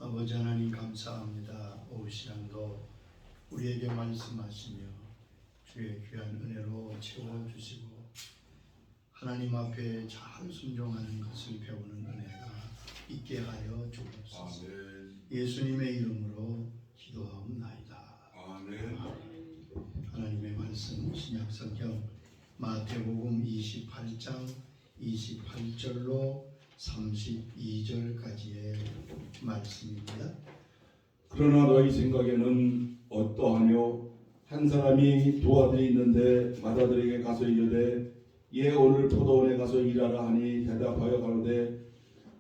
아버지 하나님 감사합니다. 오후 시간도 우리에게 말씀하시며 주의 귀한 은혜로 채워주시고 하나님 앞에 잘 순종하는 것을 배우는 은혜가 있게 하여 주옵소서. 예수님의 이름으로 기도하옵나이다. 아멘. 하나님의 말씀 신약성경 마태복음 28장 28절로 32절까지의 말씀입니다. 그러나 너희 생각에는 어떠하며 한 사람이 두 아들이 있는데 맏아들에게 가서 이르되 예 오늘 포도원에 가서 일하라 하니 대답하여 가로되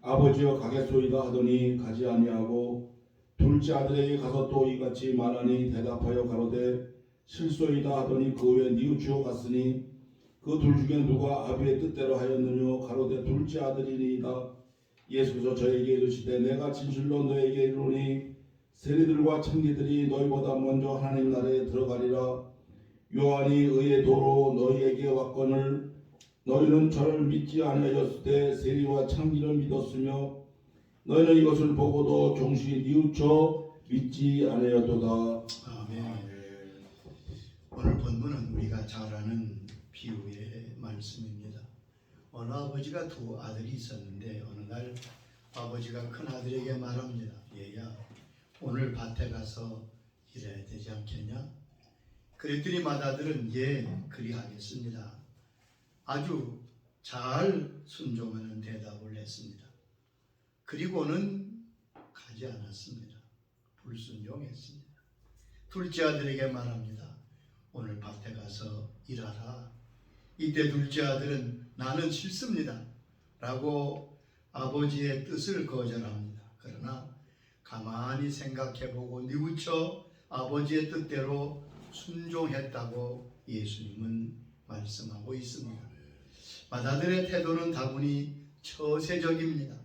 아버지여 가겠소이다 하더니 가지 아니하고 둘째 아들에게 가서 또 이같이 말하니 대답하여 가로되 실소이다 하더니 그 후에 뉘우치어 갔으니 그 둘 중에 누가 아비의 뜻대로 하였느뇨 가로되 둘째 아들이니이다. 예수께서 저에게 이르시되 내가 진실로 너에게 이르노니 세리들과 천기들이 너희보다 먼저 하나님 나라에 들어가리라. 요한이 의의 도로 너희에게 왔거늘 너희는 저를 믿지 아니하였을 때 세리와 천기를 믿었으며 너희는 이것을 보고도 종시 뉘우쳐 믿지 아니하였도다. 아멘. 오늘 본문은 우리가 잘 아는 비유의 말씀입니다. 어느 아버지가 두 아들이 있었는데 어느 날 아버지가 큰 아들에게 말합니다. 얘야 오늘 밭에 가서 일해야 되지 않겠냐? 그랬더니 맏아들은 예 그리하겠습니다. 아주 잘 순종하는 대답을 했습니다. 그리고는 가지 않았습니다. 불순종했습니다. 둘째 아들에게 말합니다. 오늘 밭에 가서 일하라. 이때 둘째 아들은 나는 싫습니다 라고 아버지의 뜻을 거절합니다. 그러나 가만히 생각해보고 뉘우쳐 아버지의 뜻대로 순종했다고 예수님은 말씀하고 있습니다. 맏아들의 태도는 다분히 처세적입니다.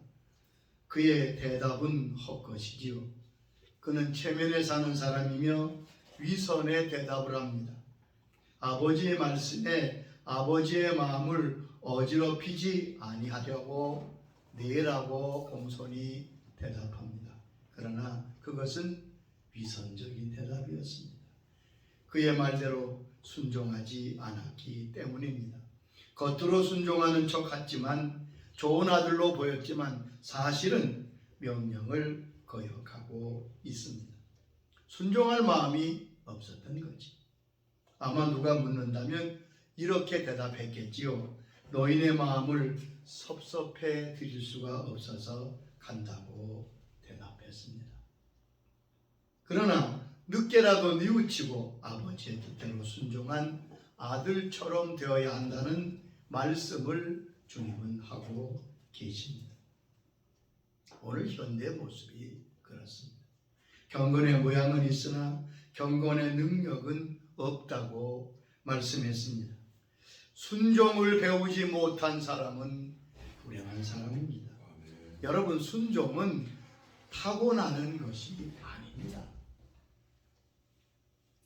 그의 대답은 헛것이지요. 그는 체면에 사는 사람이며 위선의 대답을 합니다. 아버지의 말씀에 아버지의 마음을 어지럽히지 아니하려고 내라고 공손히 대답합니다. 그러나 그것은 위선적인 대답이었습니다. 그의 말대로 순종하지 않았기 때문입니다. 겉으로 순종하는 척 같지만 좋은 아들로 보였지만 사실은 명령을 거역하고 있습니다. 순종할 마음이 없었던 거지. 아마 누가 묻는다면 이렇게 대답했겠지요. 너희네 마음을 섭섭해 드릴 수가 없어서 간다고 대답했습니다. 그러나 늦게라도 뉘우치고 아버지의 뜻대로 순종한 아들처럼 되어야 한다는 말씀을 주님은 하고 계십니다. 오늘 현대 모습이 그렇습니다. 경건의 모양은 있으나 경건의 능력은 없다고 말씀했습니다. 순종을 배우지 못한 사람은 불행한 사람입니다. 여러분 순종은 타고나는 것이 아닙니다.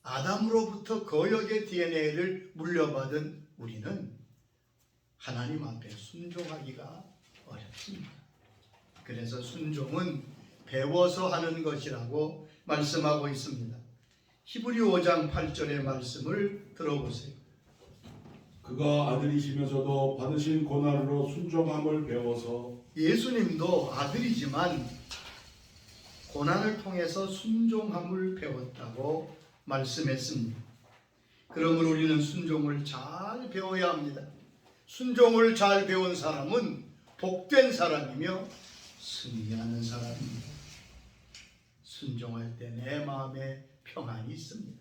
아담으로부터 거역의 DNA를 물려받은 우리는 하나님 앞에 순종하기가 어렵습니다. 그래서 순종은 배워서 하는 것이라고 말씀하고 있습니다. 히브리 5장 8절의 말씀을 들어보세요. 그가 아들이시면서도 받으신 고난으로 순종함을 배워서 예수님도 아들이지만 고난을 통해서 순종함을 배웠다고 말씀했습니다. 그러므로 우리는 순종을 잘 배워야 합니다. 순종을 잘 배운 사람은 복된 사람이며 승리하는 사람입니다. 순종할 때 내 마음에 평안이 있습니다.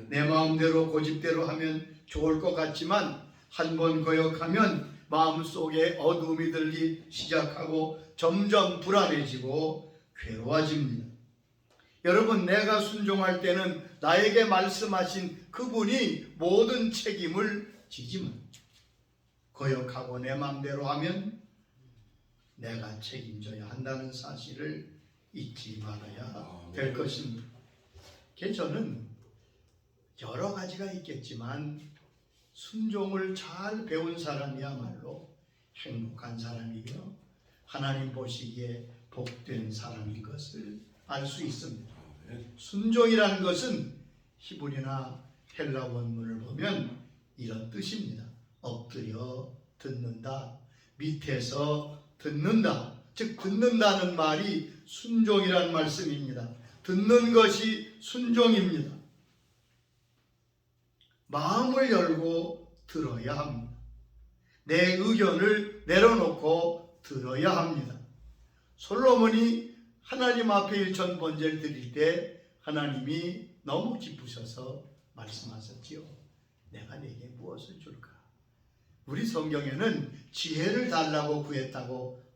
내 마음대로 고집대로 하면 좋을 것 같지만 한 번 거역하면 마음속에 어두움이 들기 시작하고 점점 불안해지고 괴로워집니다. 여러분 내가 순종할 때는 나에게 말씀하신 그분이 모든 책임을 지지만 거역하고 내 마음대로 하면 내가 책임져야 한다는 사실을 잊지 말아야 될 것입니다. 저는 여러 가지가 있겠지만 순종을 잘 배운 사람이야말로 행복한 사람이며 하나님 보시기에 복된 사람인 것을 알 수 있습니다. 순종이라는 것은 히브리나 헬라 원문을 보면 이런 뜻입니다. 엎드려 듣는다, 밑에서 듣는다. 즉 듣는다는 말이 순종이라는 말씀입니다. 듣는 것이 순종입니다. 마음을 열고 들어야 합니다. 내 의견을 내려놓고 들어야 합니다. 솔로몬이 하나님 앞에 일천 번제를 드릴 때 하나님이 너무 기쁘셔서 말씀하셨지요. 내가 네게 무엇을 줄까? 우리 성경에는 지혜를 달라고 구했다고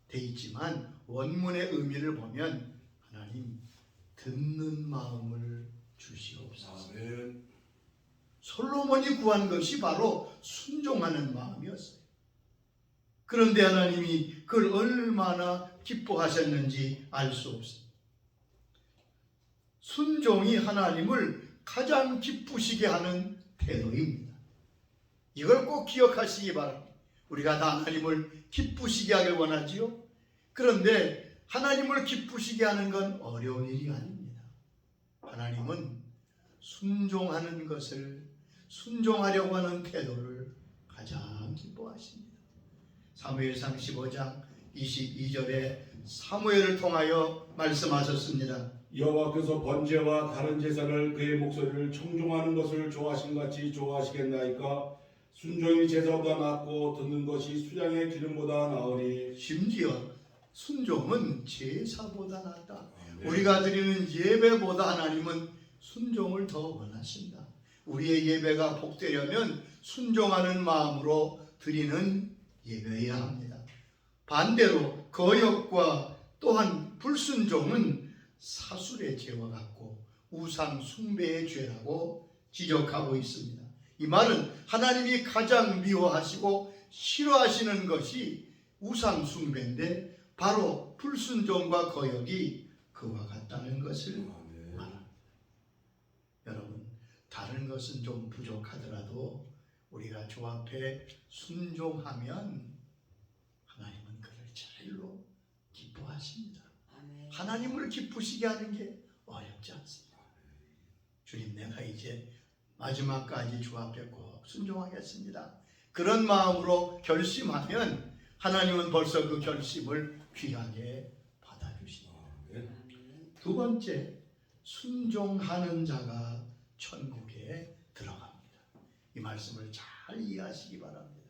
돼 있지만 원문의 의미를 보면 하나님 듣는 마음을 주시옵소서. 솔로몬이 구한 것이 바로 순종하는 마음이었어요. 그런데 하나님이 그걸 얼마나 기뻐하셨는지 알 수 없습니다. 순종이 하나님을 가장 기쁘시게 하는 태도입니다. 이걸 꼭 기억하시기 바랍니다. 우리가 다 하나님을 기쁘시게 하길 원하지요. 그런데 하나님을 기쁘시게 하는 건 어려운 일이 아닙니다. 하나님은 순종하는 것을, 순종하려고 하는 태도를 가장 기뻐하십니다. 사무엘상 15장 22절에 사무엘을 통하여 말씀하셨습니다. 여호와께서 번제와 다른 제사를 그의 목소리를 청종하는 것을 좋아하신 같이 좋아하시겠나이까? 순종이 제사보다 낫고 듣는 것이 수장의 기름보다 나으니. 심지어 순종은 제사보다 낫다. 우리가 드리는 예배보다 하나님은 순종을 더 원하신다. 우리의 예배가 복되려면 순종하는 마음으로 드리는 예배여야 합니다. 반대로 거역과 또한 불순종은 사술의 죄와 같고 우상 숭배의 죄라고 지적하고 있습니다. 이 말은 하나님이 가장 미워하시고 싫어하시는 것이 우상 숭배인데 바로 불순종과 거역이 그와 같다는 것을 말합니다. 여러분, 다른 것은 좀 부족하더라도 우리가 주 앞에 순종하면 하나님은 그를 제일로 기뻐하십니다. 하나님을 기쁘시게 하는 게 어렵지 않습니다. 주님, 내가 이제 마지막까지 주 앞에 꼭 순종하겠습니다. 그런 마음으로 결심하면 하나님은 벌써 그 결심을 귀하게 받아주십니다. 두 번째, 순종하는 자가 천국에 들어갑니다. 이 말씀을 잘 이해하시기 바랍니다.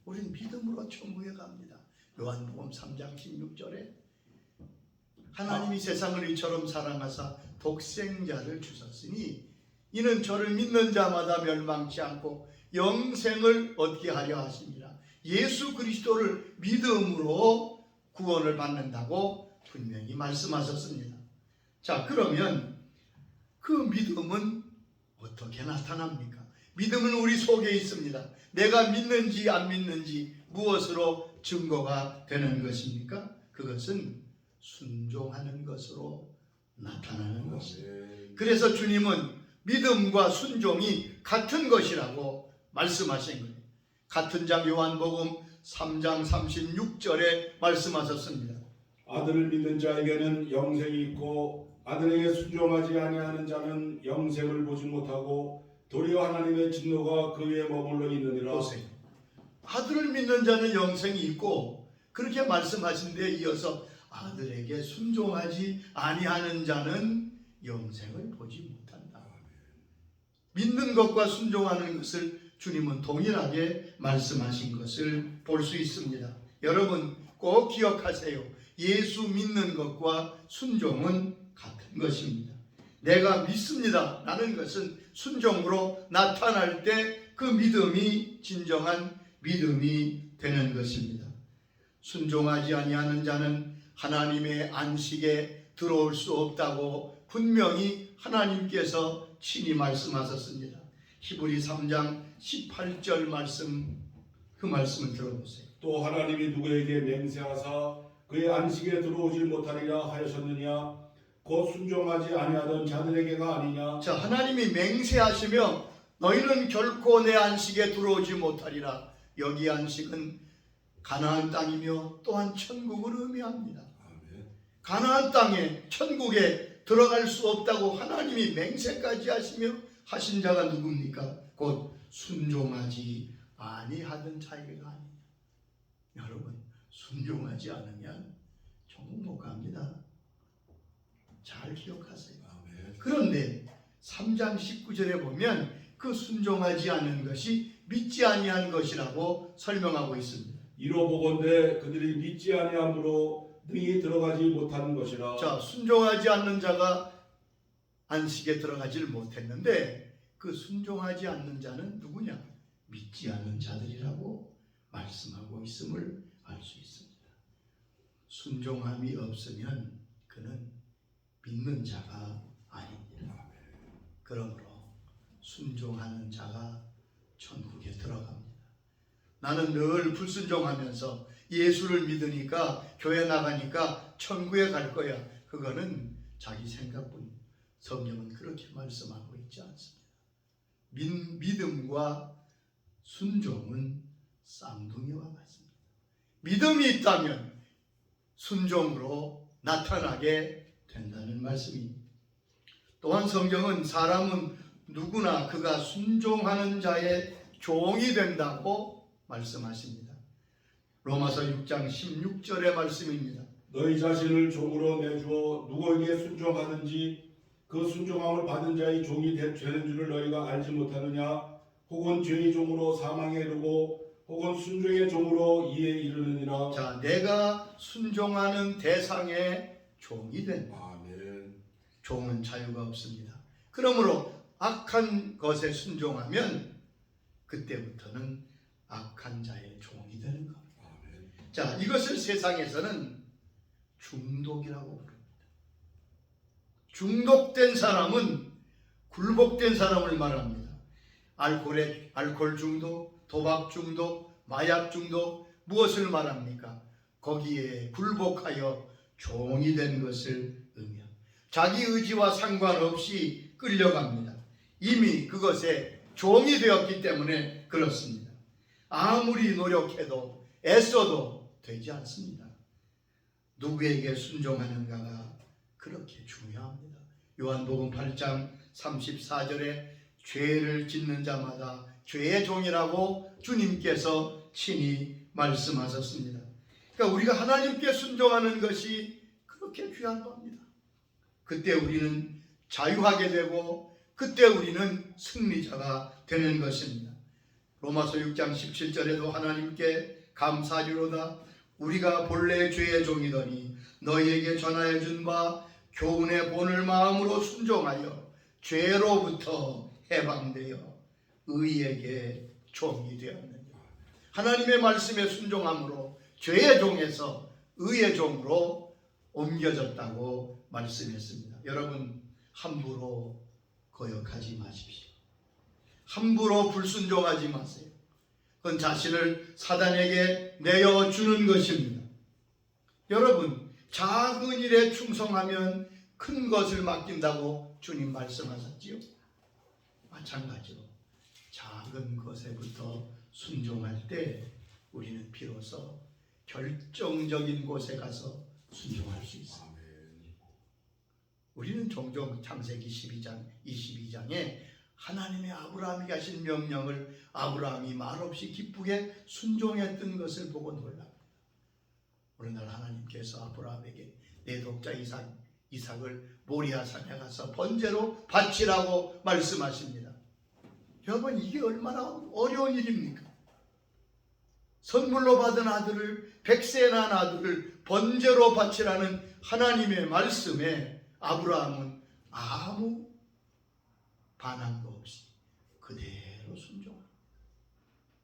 우리는 믿음으로 천국에 갑니다. 요한복음 3장 16절에 하나님이 세상을 이처럼 사랑하사 독생자를 주셨으니 이는 저를 믿는 자마다 멸망치 않고 영생을 얻게 하려 하십니다. 예수 그리스도를 믿음으로 구원을 받는다고 분명히 말씀하셨습니다. 자, 그러면 그 믿음은 어떻게 나타납니까? 믿음은 우리 속에 있습니다. 내가 믿는지 안 믿는지 무엇으로 증거가 되는 것입니까? 그것은 순종하는 것으로 나타나는 것입니다. 그래서 주님은 믿음과 순종이 같은 것이라고 말씀하신 거예요. 같은 장 요한복음 3장 36절에 말씀하셨습니다. 아들을 믿는 자에게는 영생이 있고 아들에게 순종하지 아니하는 자는 영생을 보지 못하고 도리어 하나님의 진노가 그 위에 머물러 있느니라. 보세요. 아들을 믿는 자는 영생이 있고 그렇게 말씀하신데 이어서 아들에게 순종하지 아니하는 자는 영생을 보지 못한다. 믿는 것과 순종하는 것을 주님은 동일하게 말씀하신 것을 볼 수 있습니다. 여러분 꼭 기억하세요. 예수 믿는 것과 순종은 같은 것입니다. 내가 믿습니다 라는 것은 순종으로 나타날 때 그 믿음이 진정한 믿음이 되는 것입니다. 순종하지 아니하는 자는 하나님의 안식에 들어올 수 없다고 분명히 하나님께서 친히 말씀하셨습니다. 히브리 3장 18절 말씀, 그 말씀을 들어보세요. 또 하나님이 누구에게 맹세하사 그의 안식에 들어오지 못하리라 하셨느냐? 곧 순종하지 아니하던 자들에게가 아니냐? 자, 하나님이 맹세하시며 너희는 결코 내 안식에 들어오지 못하리라. 여기 안식은 가나안 땅이며 또한 천국을 의미합니다. 가나안 땅에 천국에 들어갈 수 없다고 하나님이 맹세까지 하신 자가 누굽니까? 곧 순종하지 아니하던 자이가 아니냐. 여러분, 순종하지 않으면 천국 못 갑니다. 잘 기억하세요. 그런데 3장 19절에 보면 그 순종하지 않은 것이 믿지 아니한 것이라고 설명하고 있습니다. 이로 보건대 그들이 믿지 아니함으로 능히 들어가지 못하는 것이라. 자, 순종하지 않는 자가 안식에 들어가지를 못했는데 그 순종하지 않는 자는 누구냐? 믿지 않는 자들이라고 말씀하고 있음을 알 수 있습니다. 순종함이 없으면 그는 믿는 자가 아닙니다. 그러므로 순종하는 자가 천국에 들어갑니다. 나는 늘 불순종하면서 예수를 믿으니까 교회 나가니까 천국에 갈 거야. 그거는 자기 생각뿐. 성경은 그렇게 말씀하고 있지 않습니다. 믿음과 순종은 쌍둥이와 같습니다. 믿음이 있다면 순종으로 나타나게 된다는 말씀입니다. 또한 성경은 사람은 누구나 그가 순종하는 자의 종이 된다고 말씀하십니다. 로마서 6장 16절의 말씀입니다. 너희 자신을 종으로 내주어 누구에게 순종하든지 그 순종함을 받은 자의 종이 되는 줄을 너희가 알지 못하느냐? 혹은 죄의 종으로 사망에 이르고 혹은 순종의 종으로 이에 이르느니라. 자, 내가 순종하는 대상의 종이 된다. 아멘. 종은 자유가 없습니다. 그러므로 악한 것에 순종하면 그때부터는 악한 자의 종이 되는 겁니다. 아멘. 자, 이것을 세상에서는 중독이라고 부릅니다. 중독된 사람은 굴복된 사람을 말합니다. 알코올 중독, 도박 중독, 마약 중독, 무엇을 말합니까? 거기에 굴복하여 종이 된 것을 의미합니다. 자기 의지와 상관없이 끌려갑니다. 이미 그것에 종이 되었기 때문에 그렇습니다. 아무리 노력해도 애써도 되지 않습니다. 누구에게 순종하는가가 그렇게 중요합니다. 요한복음 8장 34절에 죄를 짓는 자마다 죄의 종이라고 주님께서 친히 말씀하셨습니다. 그러니까 우리가 하나님께 순종하는 것이 그렇게 귀한 겁니다. 그때 우리는 자유하게 되고 그때 우리는 승리자가 되는 것입니다. 로마서 6장 17절에도 하나님께 감사하리로다. 우리가 본래 죄의 종이더니 너희에게 전하여 준 바 교훈의 본을 마음으로 순종하여 죄로부터 해방되어 의에게 종이 되었느냐. 하나님의 말씀에 순종함으로 죄의 종에서 의의 종으로 옮겨졌다고 말씀했습니다. 여러분, 함부로 거역하지 마십시오. 함부로 불순종하지 마세요. 그건 자신을 사단에게 내어주는 것입니다. 여러분, 작은 일에 충성하면 큰 것을 맡긴다고 주님 말씀하셨지요. 마찬가지로 작은 것에부터 순종할 때 우리는 비로소 결정적인 곳에 가서 순종할 수 있습니다. 우리는 종종 창세기 22장에 하나님의 아브라함에게 하신 명령을 아브라함이 말없이 기쁘게 순종했던 것을 보고 놀랍니다. 오늘날 하나님께서 아브라함에게 내 독자 이삭을 모리아산에 가서 번제로 바치라고 말씀하십니다. 여러분, 이게 얼마나 어려운 일입니까? 선물로 받은 아들을, 백세 난 아들을 번제로 바치라는 하나님의 말씀에 아브라함은 아무 반항도 없이 그대로 순종합니다.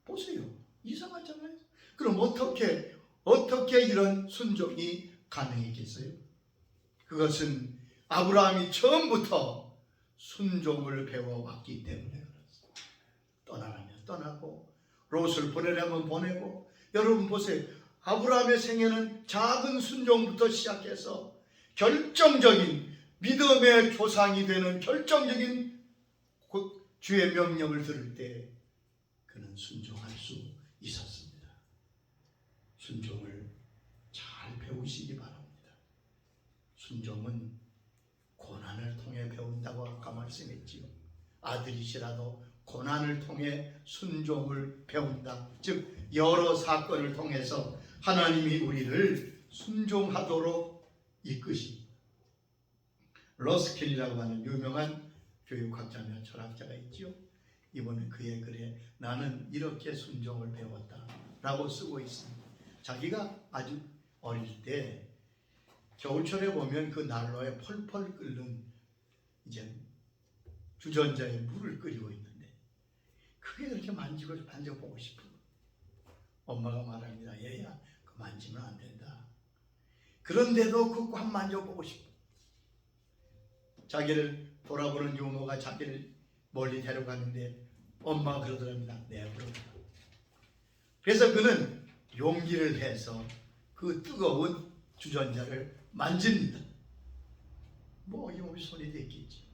보세요, 이상하잖아요. 그럼 어떻게 이런 순종이 가능했겠어요? 그것은 아브라함이 처음부터 순종을 배워왔기 때문에 그렇습니다. 떠나라면 떠나고 롯을 보내려면 보내고. 여러분 보세요, 아브라함의 생애는 작은 순종부터 시작해서 결정적인 믿음의 조상이 되는 결정적인 주의 명령을 들을 때 그는 순종할 수 있었습니다. 순종을 잘 배우시기 바랍니다. 순종은 고난을 통해 배운다고 아까 말씀했지요. 아들이시라도 고난을 통해 순종을 배운다. 즉 여러 사건을 통해서 하나님이 우리를 순종하도록 이끄십니다. 러스킬이라고 하는 유명한 교육학자며 철학자가 있죠. 이번에 그의 글에 나는 이렇게 순종을 배웠다 라고 쓰고 있습니다. 자기가 아주 어릴 때 겨울철에 보면 그 난로에 펄펄 끓는 이제 주전자에 물을 끓이고 있는데 그게 그렇게 만져보고 싶어. 엄마가 말합니다. 얘야 그거 만지면 안 된다. 그런데도 그거 한 만져보고 싶어. 자기를 돌아보는 유모가 자기를 멀리 데려가는데 엄마가 그러더랍니다. 내버려. 그래서 그는 용기를 내서 그 뜨거운 주전자를 만집니다. 뭐 어김없이 손이 됐겠지.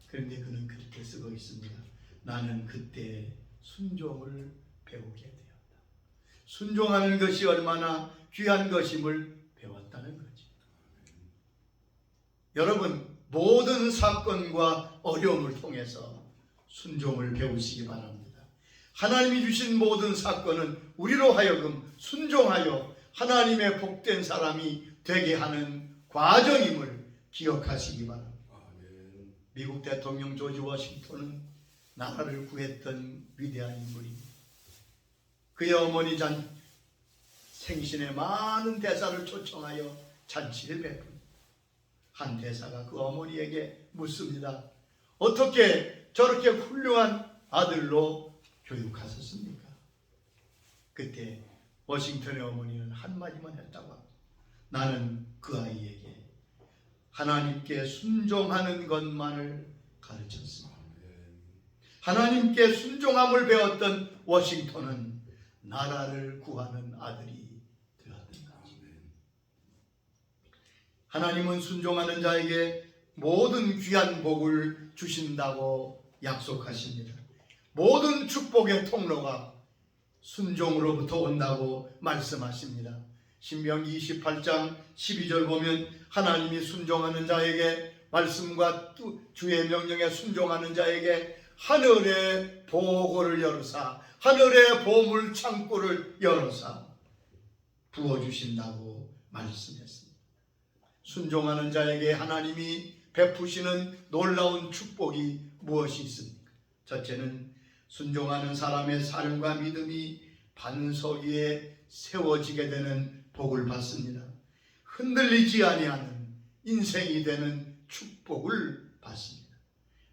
그런데 그는 그렇게 쓰고 있습니다. 나는 그때 순종을 배우게 되었다. 순종하는 것이 얼마나 귀한 것임을 배웠다는 거지. 여러분 모든 사건과 어려움을 통해서 순종을 배우시기 바랍니다. 하나님이 주신 모든 사건은 우리로 하여금 순종하여 하나님의 복된 사람이 되게 하는 과정임을 기억하시기 바랍니다. 미국 대통령 조지 워싱턴은 나라를 구했던 위대한 인물입니다. 그의 어머니 생신에 많은 대사를 초청하여 잔치를 베풉니다. 한 대사가 그 어머니에게 묻습니다. 어떻게 저렇게 훌륭한 아들로 교육하셨습니까? 그때 워싱턴의 어머니는 한마디만 했다고 합니다. 나는 그 아이에게 하나님께 순종하는 것만을 가르쳤습니다. 하나님께 순종함을 배웠던 워싱턴은 나라를 구하는 아들이 되었던 것입니다. 하나님은 순종하는 자에게 모든 귀한 복을 주신다고 약속하십니다. 모든 축복의 통로가 순종으로부터 온다고 말씀하십니다. 신명기 28장 12절 보면 하나님이 순종하는 자에게 말씀과 주의 명령에 순종하는 자에게 하늘의 보고를 열어사 하늘의 보물 창고를 열어사 부어주신다고 말씀했습니다. 순종하는 자에게 하나님이 베푸시는 놀라운 축복이 무엇이 있습니까? 첫째는 순종하는 사람의 삶과 믿음이 반석 위에 세워지게 되는 복을 받습니다. 흔들리지 아니하는 인생이 되는 축복을 받습니다.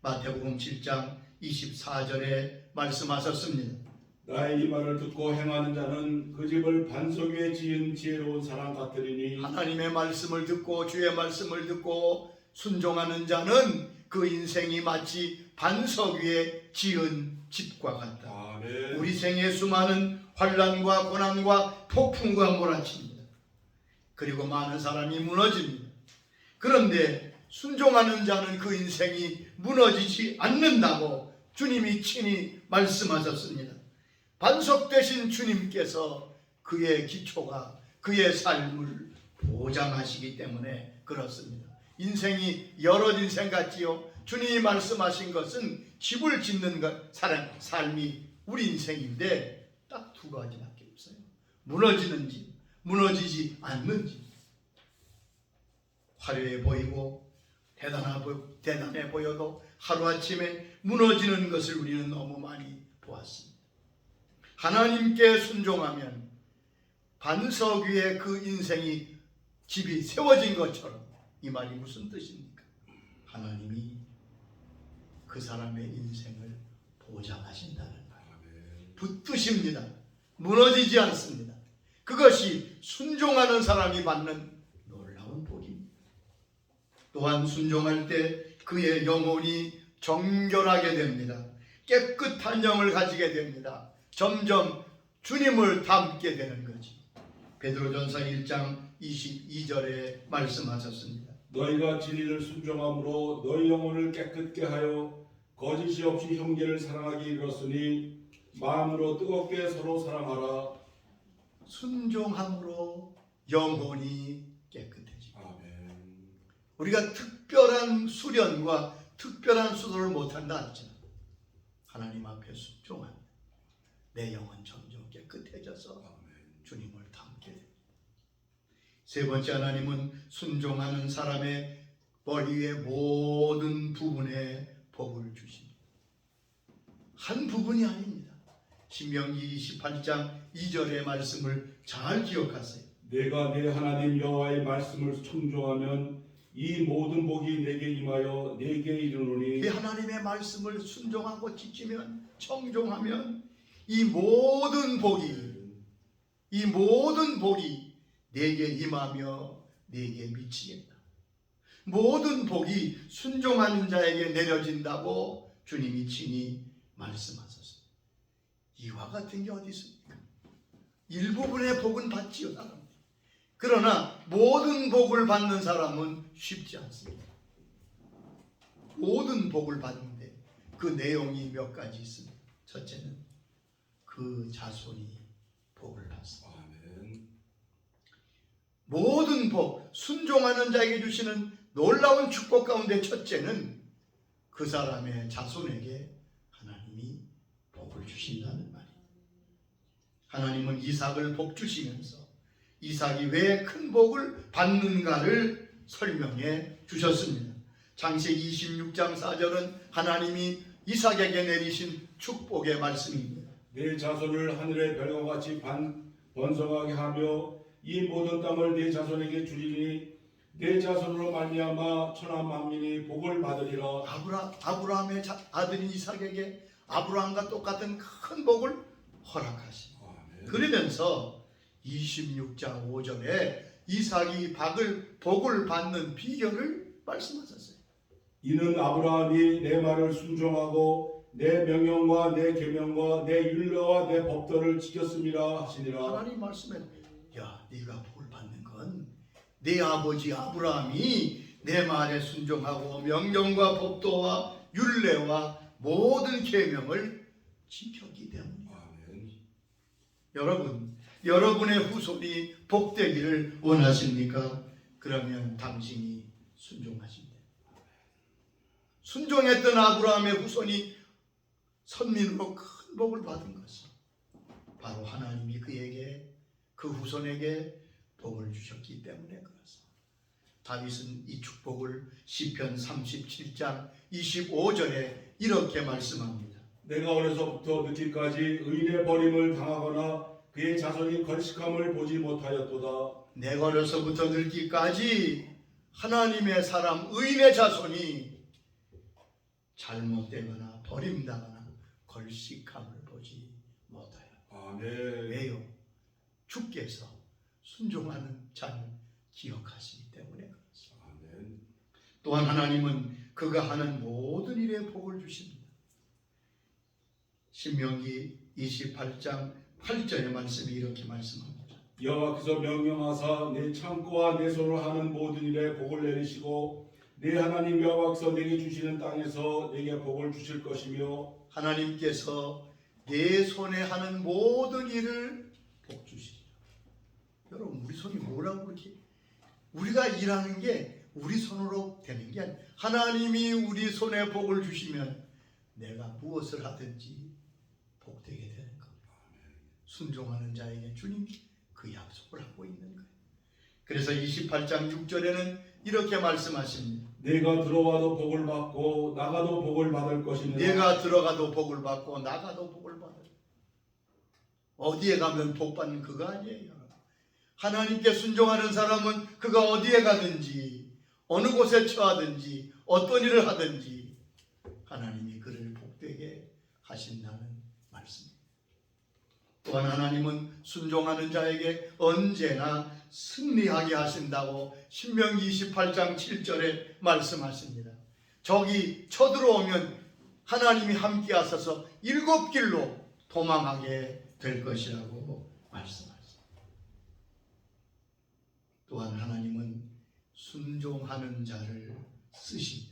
마태복음 7장 24절에 말씀하셨습니다. 나의 이 말을 듣고 행하는 자는 그 집을 반석 위에 지은 지혜로운 사람 같으리니 하나님의 말씀을 듣고 주의 말씀을 듣고 순종하는 자는 그 인생이 마치 반석 위에 지은 집과 같다. 아멘. 우리 생에 수많은 환난과 고난과 폭풍과 몰아칩니다. 그리고 많은 사람이 무너집니다. 그런데 순종하는 자는 그 인생이 무너지지 않는다고 주님이 친히 말씀하셨습니다. 반석 되신 주님께서 그의 기초가 그의 삶을 보장하시기 때문에 그렇습니다. 인생이 여러 인생 같지요. 주님이 말씀하신 것은 집을 짓는 것, 삶이 우리 인생인데 딱 두 가지밖에 없어요. 무너지는 집, 무너지지 않는 집. 화려해 보이고 대단해 보여도 하루아침에 무너지는 것을 우리는 너무 많이 보았습니다. 하나님께 순종하면 반석 위에 그 인생이 집이 세워진 것처럼, 이 말이 무슨 뜻입니까? 하나님이 그 사람의 인생을 보장하신다는 말. 붙드십니다. 무너지지 않습니다. 그것이 순종하는 사람이 받는 놀라운 복입니다. 또한 순종할 때 그의 영혼이 정결하게 됩니다. 깨끗한 영을 가지게 됩니다. 점점 주님을 닮게 되는 거지. 베드로전서 1장 22절에 말씀하셨습니다. 너희가 진리를 순종함으로 너희 영혼을 깨끗게 하여 거짓이 없이 형제를 사랑하기 이르렀으니 마음으로 뜨겁게 서로 사랑하라. 순종함으로 영혼이 깨끗해집니다. 아멘. 우리가 특별한 수련과 특별한 수도를 못한다 하지만 하나님 앞에 순종한 내 영은 점점 깨끗해져서 주님을 닮게 됩니다. 세 번째, 하나님은 순종하는 사람의 머리의 모든 부분에 복을 주십니다. 한 부분이 아닙니다. 신명기 28장 2절의 말씀을 잘 기억하세요. 내가 내 하나님 여호와의 말씀을 청종하면 이 모든 복이 내게 임하여 내게 이르노니 이 하나님의 말씀을 순종하고 지키면, 청종하면 이 모든 복이 내게 임하며 내게 미치겠다. 모든 복이 순종하는 자에게 내려진다고 주님이 친히 말씀하셨습니다. 이와 같은 게 어디 있습니까? 일부분의 복은 받지요, 사람. 그러나 모든 복을 받는 사람은 쉽지 않습니다. 모든 복을 받는데 그 내용이 몇 가지 있습니다. 첫째는 그 자손이 복을 받습니다. 아멘. 모든 복, 순종하는 자에게 주시는 놀라운 축복 가운데 첫째는 그 사람의 자손에게 하나님이 복을 주신다는 말이에요. 하나님은 이삭을 복 주시면서 이삭이 왜 큰 복을 받는가를 설명해 주셨습니다. 창세기 26장 4절은 하나님이 이삭에게 내리신 축복의 말씀입니다. 내 자손을 하늘의 별과 같이 번성하게 하며 이 모든 땅을 내 자손에게 주리니 내 자손으로 말미암아 천하 만민이 복을 받으리라. 아브라함의 아들인 이삭에게 아브라함과 똑같은 큰 복을 허락하십니다. 그러면서 26장 5절에 이삭이 복을 받는 비결을 말씀하셨어요. 이는 아브라함이 내 말을 순종하고 내 명령과 내 계명과 내 율례와 내 법도를 지켰음이라 하시니라. 하나님 말씀에 네가 복을 받는 건 네 아버지 아브라함이 내 말에 순종하고 명령과 법도와 율례와 모든 계명을 지켰기 때문이야. 여러분의 후손이 복되기를 원하십니까? 그러면 당신이 순종하십니다. 순종했던 아브라함의 후손이 선민으로 큰 복을 받은 것은 바로 하나님이 그 후손에게 복을 주셨기 때문에 그렇습니다. 다윗은 이 축복을 시편 37장 25절에 이렇게 말씀합니다. 내가 어려서부터 늙기까지 의인의 버림을 당하거나 그의 자손이 걸식함을 보지 못하였도다. 내가 어려서부터 늙기까지 하나님의 사람 의인의 자손이 잘못되거나 버림당하나 걸식함을 보지 못하였다. 아멘. 왜요? 주께서 순종하는 자를 기억하시기 때문에 그렇습니다. 아멘. 또한 하나님은 그가 하는 모든 일에 복을 주십니다. 신명기 28장 8절의 말씀이 이렇게 말씀합니다. 여호와께서 명령하사 내 창고와 내 손으로 하는 모든 일에 복을 내리시고 내 하나님 여호와께서 내게 주시는 땅에서 내게 복을 주실 것이며 하나님께서 내 손에 하는 모든 일을 복 주시리라. 여러분, 우리 손이 뭐라고 그렇게 우리가 일하는 게 우리 손으로 되는 게 아니라 하나님이 우리 손에 복을 주시면 내가 무엇을 하든지 복되게 되는 겁니다. 순종하는 자에게 주님이 그 약속을 하고 있는 거예요. 그래서 28장 6절에는 이렇게 말씀하십니다. 내가 들어와도 복을 받고 나가도 복을 받을 것이니라. 내가 들어가도 복을 받고 나가도 복을 받을. 어디에 가면 복 받는 그거 아니에요. 하나님께 순종하는 사람은 그가 어디에 가든지 어느 곳에 처하든지 어떤 일을 하든지 하나님이 그를 복되게 하신다는 말씀입니다. 또한 하나님은 순종하는 자에게 언제나 승리하게 하신다고 신명기 28장 7절에 말씀하십니다. 적이 쳐들어오면 하나님이 함께 하셔서 7길로 도망하게 될 것이라고 말씀하십니다. 또한 하나님은 순종하는 자를 쓰십니다.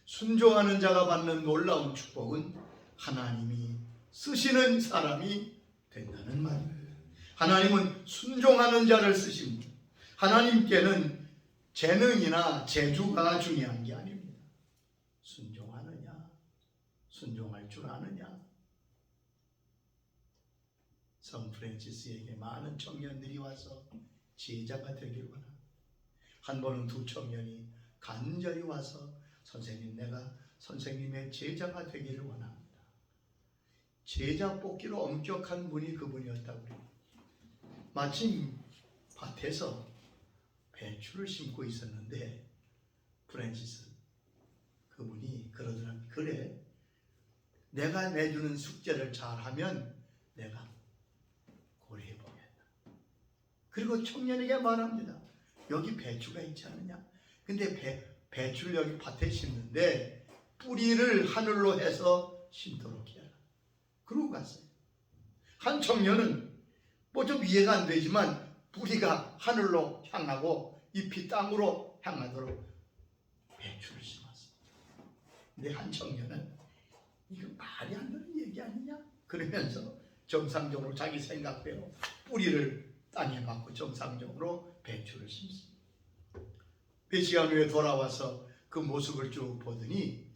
순종하는 자가 받는 놀라운 축복은 하나님이 쓰시는 사람이 된다는 말입니다. 하나님은 순종하는 자를 쓰십니다. 하나님께는 재능이나 재주가 중요한 게 아닙니다. 순종하느냐, 순종할 줄 아느냐. 성 프란시스에게 많은 청년들이 와서 제자가 되길 원합니다. 한 번은 두 청년이 간절히 와서 선생님, 내가 선생님의 제자가 되기를 원합니다. 제자 뽑기로 엄격한 분이 그분이었다고 그래요. 마침 밭에서 배추를 심고 있었는데 프란시스 그분이 그러더라. 그래, 내가 내주는 숙제를 잘하면 내가 고려해보겠다. 그리고 청년에게 말합니다. 여기 배추가 있지 않느냐? 근데 배추를 여기 밭에 심는데 뿌리를 하늘로 해서 심도록 해라. 그러고 갔어요. 한 청년은 뭐 좀 이해가 안 되지만 뿌리가 하늘로 향하고 잎이 땅으로 향하도록 배추를 심었습니다. 근데 한 청년은 이거 말이 안 되는 얘기 아니냐? 그러면서 정상적으로 자기 생각대로 뿌리를 땅에 박고 정상적으로 배추를 심습니다. 몇 시간 후에 돌아와서 그 모습을 쭉 보더니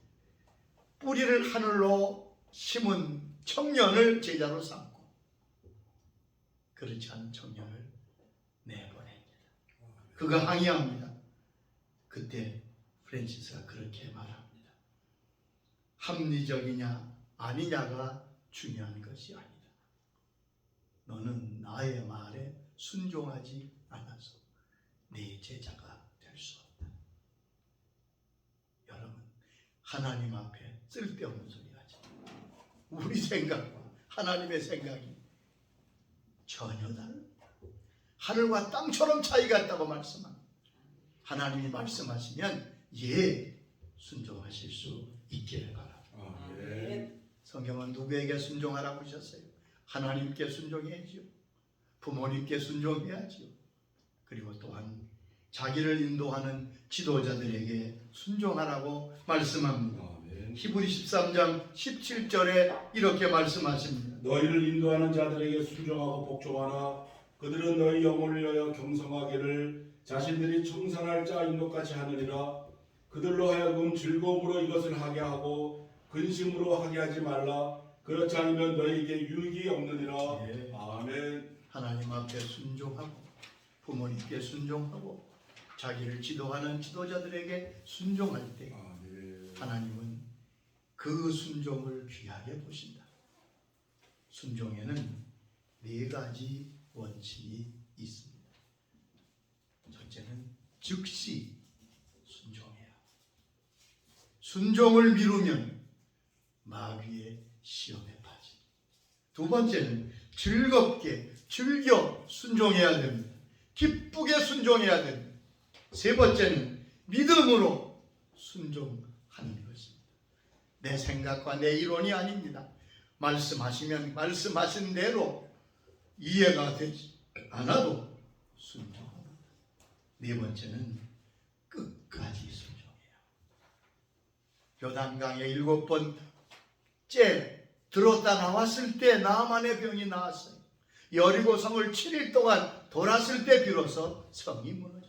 뿌리를 하늘로 심은 청년을 제자로 삼고 그렇지 않은 청년을 내보냅니다. 그가 항의합니다. 그때 프란시스가 그렇게 말합니다. 합리적이냐 아니냐가 중요한 것이 아니다. 너는 나의 말에 순종하지 않아서 네 제자가 될 수 없다. 여러분, 하나님 앞에 쓸데없는 소리 하지 마. 우리 생각과 하나님의 생각이 전혀 다릅니다. 하늘과 땅처럼 차이가 있다고 말씀합니다. 하나님이 말씀하시면 예, 순종하실 수 있기를 바랍니다. 아멘. 성경은 누구에게 순종하라고 하셨어요? 하나님께 순종해야지요. 부모님께 순종해야지요. 그리고 또한 자기를 인도하는 지도자들에게 순종하라고 말씀합니다. 아멘. 히브리 13장 17절에 이렇게 말씀하십니다. 너희를 인도하는 자들에게 순종하고 복종하라. 그들은 너희 영혼을 위하여 경성하기를 자신들이 청산할 자인 것 같이 하느니라. 그들로 하여금 즐거움으로 이것을 하게 하고 근심으로 하게 하지 말라. 그렇지 않으면 너희에게 유익이 없느니라. 예. 아멘. 하나님 앞에 순종하고 부모님께 순종하고 자기를 지도하는 지도자들에게 순종할 때 아멘. 하나님은 그 순종을 귀하게 보신다. 순종에는 네 가지 원칙이 있습니다. 첫째는 즉시 순종해야. 순종을 미루면 마귀의 시험에 빠집니다. 두 번째는 즐겁게 즐겨 순종해야 됩니다. 기쁘게 순종해야 됩니다. 세 번째는 믿음으로 순종하는 것입니다. 내 생각과 내 이론이 아닙니다. 말씀하시면 말씀하신 대로 이해가 되지 않아도 순종합니다. 네 번째는 끝까지 순종해요. 요단강에 7번째 들었다 나왔을 때 나만의 병이 나았어요. 여리고 성을 7일 동안 돌았을 때 비로소 성이 무너졌어요.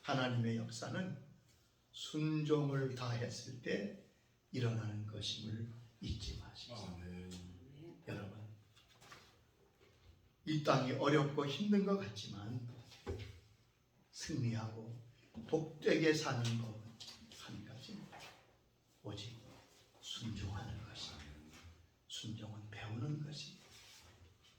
하나님의 역사는 순종을 다했을 때 일어나는 것임을 잊지 마십시오. 아멘. 여러분, 이 땅이 어렵고 힘든 것 같지만 승리하고 복되게 사는 법은 한 가지입니다. 오직 순종하는 것입니다. 순종은 배우는 것입니다.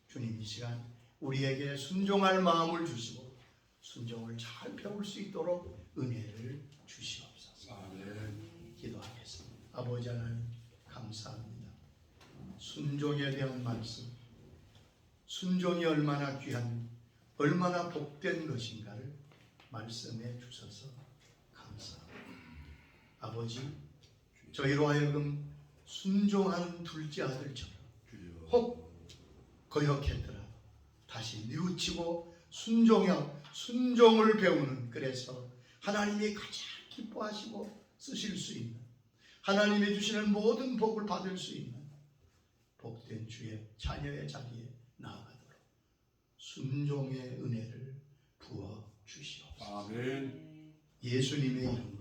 주님 이 시간 우리에게 순종할 마음을 주시고 순종을 잘 배울 수 있도록 은혜를 주시옵소서. 아멘. 기도하겠습니다. 아버지 하나님 감사합니다. 순종에 대한 말씀, 순종이 얼마나 귀한, 얼마나 복된 것인가를 말씀해 주셔서 감사합니다. 아버지, 저희로 하여금 순종하는 둘째 아들처럼 혹 거역했더라도 다시 뉘우치고 순종을 배우는, 그래서 하나님이 가장 기뻐하시고 쓰실 수 있는, 하나님이 주시는 모든 복을 받을 수 있는 복된 주의 자녀의 자리에 나아가도록 순종의 은혜를 부어 주시옵소서. 아멘. 예수님의 이름으로